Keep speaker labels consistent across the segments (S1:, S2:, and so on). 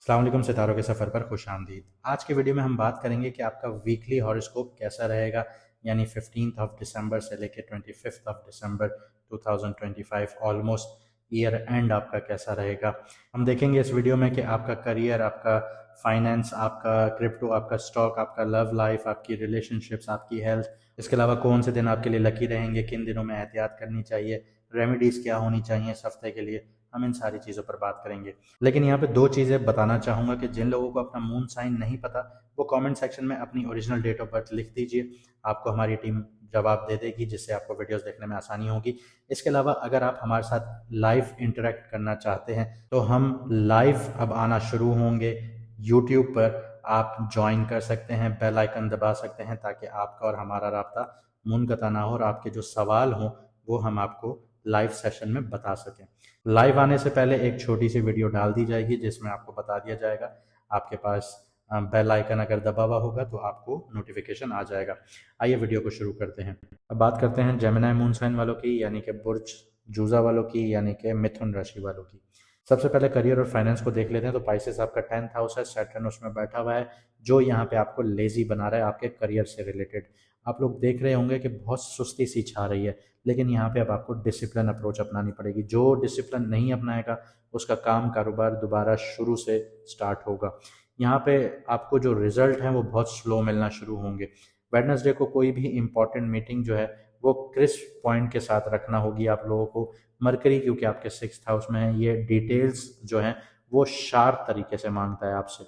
S1: अस्सलाम वालेकुम, सितारों के सफ़र पर खुश आमदीद। आज की वीडियो में हम बात करेंगे कि आपका वीकली हॉरोस्कोप कैसा रहेगा, यानी 15 दिसंबर से लेकर 25 दिसंबर 2025 ऑलमोस्ट ईयर एंड आपका कैसा रहेगा। हम देखेंगे इस वीडियो में कि आपका करियर, आपका फाइनेंस, आपका क्रिप्टो, आपका स्टॉक, आपका लव लाइफ, आपकी रिलेशनशिप्स, आपकी हेल्थ, इसके अलावा कौन से दिन आपके लिए लकी रहेंगे, किन दिनों में एहतियात करनी चाहिए, रेमेडीज़ क्या होनी चाहिए इस हफ्ते के लिए। हम इन सारी चीज़ों पर बात करेंगे। लेकिन यहाँ पे दो चीज़ें बताना चाहूँगा कि जिन लोगों को अपना मून साइन नहीं पता, वो कमेंट सेक्शन में अपनी ओरिजिनल डेट ऑफ बर्थ लिख दीजिए। आपको हमारी टीम जवाब दे देगी, जिससे आपको वीडियोस देखने में आसानी होगी। इसके अलावा अगर आप हमारे साथ लाइव इंटरेक्ट करना चाहते हैं तो हम लाइव अब आना शुरू होंगे यूट्यूब पर। आप ज्वाइन कर सकते हैं, बेल आइकन दबा सकते हैं, ताकि आपका और हमारा राब्ता मुनक़ता ना हो और आपके जो सवाल हों वो हम आपको लाइव सेशन में बता सकें। लाइव आने से पहले एक छोटी सी वीडियो डाल दी जाएगी जिसमें आपको बता दिया जाएगा। आपके पास बेल आइकन अगर दबा हुआ होगा तो आपको नोटिफिकेशन आ जाएगा। आइए वीडियो को शुरू करते हैं। अब बात करते हैं जेमिनी मून साइन वालों की, यानी कि बुर्ज जूजा वालों की, यानी कि मिथुन राशि वालों की। सबसे पहले करियर और फाइनेंस को देख लेते हैं। तो पाइसेस आपका 10th हाउस है, सैटर्न उसमें बैठा हुआ है, जो यहाँ पे आपको लेजी बना रहा है आपके करियर से रिलेटेड। आप लोग देख रहे होंगे कि बहुत सुस्ती सी छा रही है, लेकिन यहाँ पे अब आपको डिसिप्लिन अप्रोच अपनानी पड़ेगी। जो डिसिप्लिन नहीं अपनाएगा उसका काम कारोबार दोबारा शुरू से स्टार्ट होगा। यहाँ पे आपको जो रिजल्ट हैं वो बहुत स्लो मिलना शुरू होंगे। वेडनेसडे को कोई भी इंपॉर्टेंट मीटिंग जो है वो क्रिस्प पॉइंट के साथ रखना होगी आप लोगों को। मरकरी क्योंकि आपके 6th हाउस में है, ये डिटेल्स जो हैं वो शार्प तरीके से मांगता है आपसे।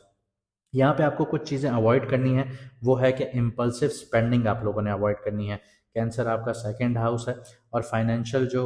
S1: यहाँ पे आपको कुछ चीज़ें अवॉइड करनी है, वो है कि इम्पल्सिव स्पेंडिंग आप लोगों ने अवॉइड करनी है। कैंसर आपका 2nd हाउस है और फाइनेंशियल जो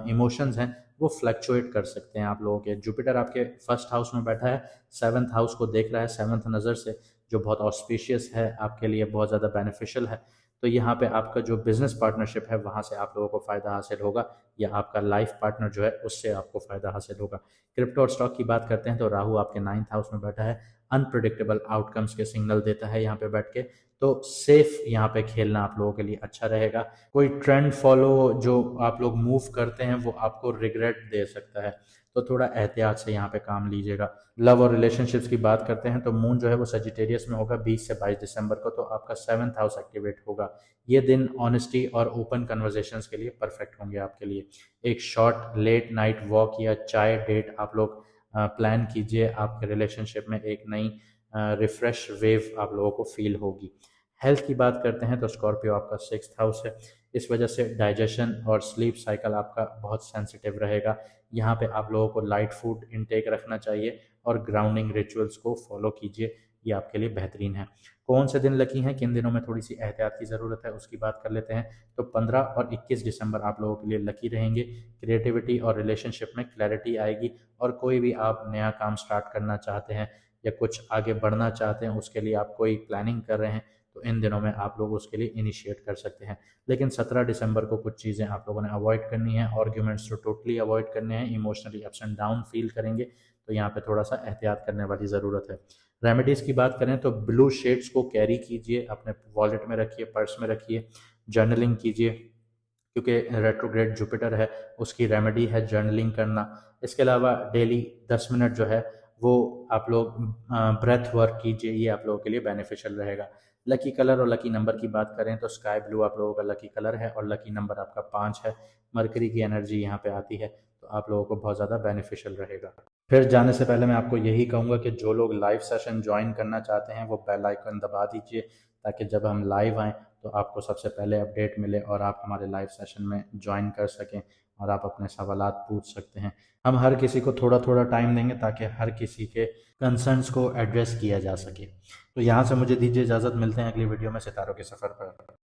S1: इमोशंस हैं वो फ्लक्चुएट कर सकते हैं आप लोगों के। जुपिटर आपके 1st हाउस में बैठा है, 7th हाउस को देख रहा है 7th नज़र से, जो बहुत ऑस्पिशियस है आपके लिए, बहुत ज़्यादा बेनिफिशियल है। तो यहाँ पे आपका जो बिजनेस पार्टनरशिप है वहाँ से आप लोगों को फ़ायदा हासिल होगा, या आपका लाइफ पार्टनर जो है उससे आपको फ़ायदा हासिल होगा। क्रिप्टो और स्टॉक की बात करते हैं तो राहु आपके 9th हाउस में बैठा है, अनप्रडिक्टेबल आउटकम्स के सिग्नल देता है यहाँ पे बैठ के। तो सेफ यहाँ पे खेलना आप लोगों के लिए अच्छा रहेगा। कोई ट्रेंड फॉलो जो आप लोग मूव करते हैं वो आपको रिग्रेट दे सकता है, तो थोड़ा एहतियात से यहाँ पे काम लीजिएगा। लव और रिलेशनशिप्स की बात करते हैं तो मून जो है वो सजिटेरियस में होगा 20 से 22 दिसंबर को, तो आपका 7th हाउस एक्टिवेट होगा। ये दिन ऑनेस्टी और ओपन कन्वर्जेशंस के लिए परफेक्ट होंगे आपके लिए। एक शॉर्ट लेट नाइट वॉक या चाय डेट आप लोग प्लान कीजिए। आपके रिलेशनशिप में एक नई रिफ्रेश वेव आप लोगों को फील होगी। हेल्थ की बात करते हैं तो स्कॉर्पियो आपका 6th हाउस है, इस वजह से डाइजेशन और स्लीप साइकिल आपका बहुत सेंसिटिव रहेगा। यहाँ पे आप लोगों को लाइट फूड इनटेक रखना चाहिए और ग्राउंडिंग रिचुअल्स को फॉलो कीजिए, ये आपके लिए बेहतरीन है। कौन से दिन लकी हैं, किन दिनों में थोड़ी सी एहतियात की ज़रूरत है, उसकी बात कर लेते हैं। तो 15 और 21 दिसंबर आप लोगों के लिए लकी रहेंगे। क्रिएटिविटी और रिलेशनशिप में क्लैरिटी आएगी, और कोई भी आप नया काम स्टार्ट करना चाहते हैं या कुछ आगे बढ़ना चाहते हैं, उसके लिए आप कोई प्लानिंग कर रहे हैं, तो इन दिनों में आप लोग उसके लिए इनिशिएट कर सकते हैं। लेकिन 17 दिसंबर को कुछ चीज़ें आप लोगों ने अवॉइड करनी है। आर्ग्यूमेंट्स तो टोटली अवॉइड करने हैं, emotionally ups and down feel करेंगे, तो यहाँ पे थोड़ा सा एहतियात करने वाली ज़रूरत है। रेमेडीज़ की बात करें तो ब्लू शेड्स को कैरी कीजिए, अपने वॉलेट में रखिए, पर्स में रखिए, जर्नलिंग कीजिए, क्योंकि रेट्रोग्रेड जुपिटर है, उसकी रेमेडी है जर्नलिंग करना। इसके अलावा डेली 10 मिनट जो है वो आप लोग ब्रेथ वर्क कीजिए, ये आप लोगों के लिए बेनिफिशियल रहेगा। लकी कलर और लकी नंबर की बात करें तो स्काई ब्लू आप लोगों का लकी कलर है और लकी नंबर आपका 5 है। मरकरी की एनर्जी यहाँ पे आती है, तो आप लोगों को बहुत ज़्यादा बेनिफिशियल रहेगा। फिर जाने से पहले मैं आपको यही कहूँगा कि जो लोग लाइव सेशन ज्वाइन करना चाहते हैं वो बेल आइकन दबा दीजिए, ताकि जब हम लाइव आएँ तो आपको सबसे पहले अपडेट मिले और आप हमारे लाइव सेशन में ज्वाइन कर सकें और आप अपने सवालात पूछ सकते हैं। हम हर किसी को थोड़ा थोड़ा टाइम देंगे ताकि हर किसी के कंसर्न्स को एड्रेस किया जा सके। तो यहाँ से मुझे दीजिए इजाज़त, मिलते हैं अगली वीडियो में सितारों के सफ़र पर।